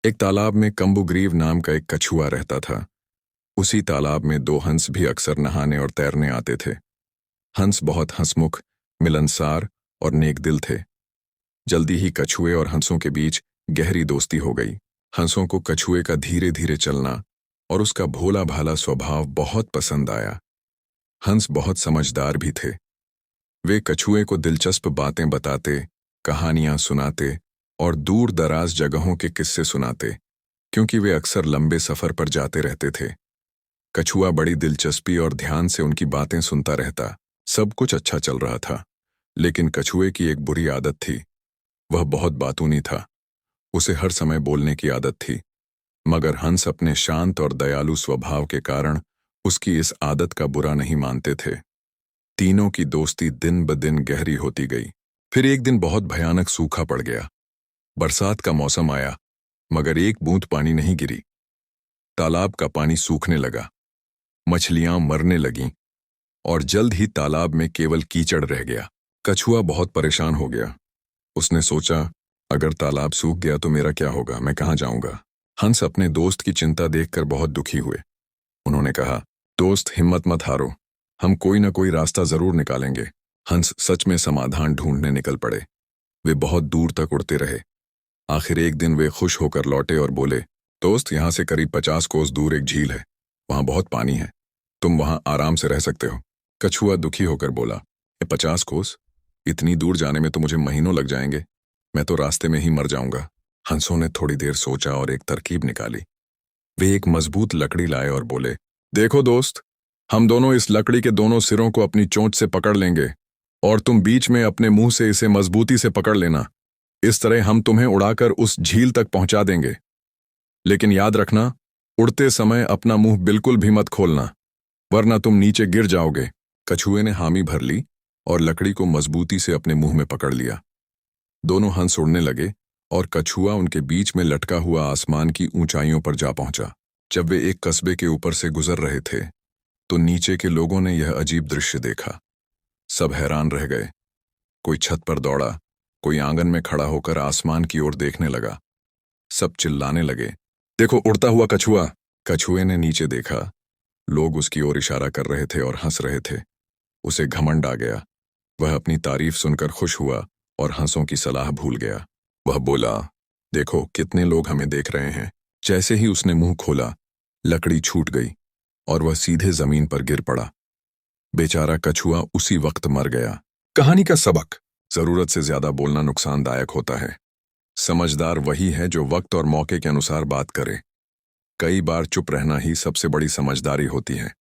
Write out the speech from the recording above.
एक तालाब में कम्बुग्रीव नाम का एक कछुआ रहता था। उसी तालाब में दो हंस भी अक्सर नहाने और तैरने आते थे। हंस बहुत हंसमुख, मिलनसार और नेक दिल थे। जल्दी ही कछुए और हंसों के बीच गहरी दोस्ती हो गई। हंसों को कछुए का धीरे धीरे चलना और उसका भोला भाला स्वभाव बहुत पसंद आया। हंस बहुत समझदार भी थे। वे कछुए को दिलचस्प बातें बताते, कहानियां सुनाते और दूर दराज जगहों के किस्से सुनाते, क्योंकि वे अक्सर लंबे सफर पर जाते रहते थे। कछुआ बड़ी दिलचस्पी और ध्यान से उनकी बातें सुनता रहता। सब कुछ अच्छा चल रहा था, लेकिन कछुए की एक बुरी आदत थी। वह बहुत बातूनी था। उसे हर समय बोलने की आदत थी, मगर हंस अपने शांत और दयालु स्वभाव के कारण उसकी इस आदत का बुरा नहीं मानते थे। तीनों की दोस्ती दिन ब दिन गहरी होती गई। फिर एक दिन बहुत भयानक सूखा पड़ गया। बरसात का मौसम आया, मगर एक बूंद पानी नहीं गिरी। तालाब का पानी सूखने लगा, मछलियां मरने लगीं और जल्द ही तालाब में केवल कीचड़ रह गया। कछुआ बहुत परेशान हो गया। उसने सोचा, अगर तालाब सूख गया तो मेरा क्या होगा, मैं कहाँ जाऊंगा। हंस अपने दोस्त की चिंता देखकर बहुत दुखी हुए। उन्होंने कहा, दोस्त हिम्मत मत हारो, हम कोई ना कोई रास्ता जरूर निकालेंगे। हंस सच में समाधान ढूंढने निकल पड़े। वे बहुत दूर तक उड़ते रहे। आखिर एक दिन वे खुश होकर लौटे और बोले, दोस्त, यहाँ से करीब 50 कोस दूर एक झील है, वहां बहुत पानी है, तुम वहां आराम से रह सकते हो। कछुआ दुखी होकर बोला, 50 कोस? इतनी दूर जाने में तो मुझे महीनों लग जाएंगे, मैं तो रास्ते में ही मर जाऊंगा। हंसों ने थोड़ी देर सोचा और एक तरकीब निकाली। वे एक मजबूत लकड़ी लाए और बोले, देखो दोस्त, हम दोनों इस लकड़ी के दोनों सिरों को अपनी चोंच से पकड़ लेंगे और तुम बीच में अपने मुंह से इसे मजबूती से पकड़ लेना। इस तरह हम तुम्हें उड़ाकर उस झील तक पहुंचा देंगे। लेकिन याद रखना, उड़ते समय अपना मुंह बिल्कुल भी मत खोलना, वरना तुम नीचे गिर जाओगे। कछुए ने हामी भर ली और लकड़ी को मजबूती से अपने मुंह में पकड़ लिया। दोनों हंस उड़ने लगे और कछुआ उनके बीच में लटका हुआ आसमान की ऊंचाइयों पर जा पहुंचा। जब वे एक कस्बे के ऊपर से गुजर रहे थे, तो नीचे के लोगों ने यह अजीब दृश्य देखा। सब हैरान रह गए। कोई छत पर दौड़ा, कोई आंगन में खड़ा होकर आसमान की ओर देखने लगा। सब चिल्लाने लगे, देखो उड़ता हुआ कछुआ। कछुए ने नीचे देखा। लोग उसकी ओर इशारा कर रहे थे और हंस रहे थे। उसे घमंड आ गया। वह अपनी तारीफ सुनकर खुश हुआ और हंसों की सलाह भूल गया। वह बोला, देखो कितने लोग हमें देख रहे हैं। जैसे ही उसने मुंह खोला, लकड़ी छूट गई और वह सीधे जमीन पर गिर पड़ा। बेचारा कछुआ उसी वक्त मर गया। कहानी का सबक, जरूरत से ज्यादा बोलना नुकसानदायक होता है। समझदार वही है जो वक्त और मौके के अनुसार बात करे। कई बार चुप रहना ही सबसे बड़ी समझदारी होती है।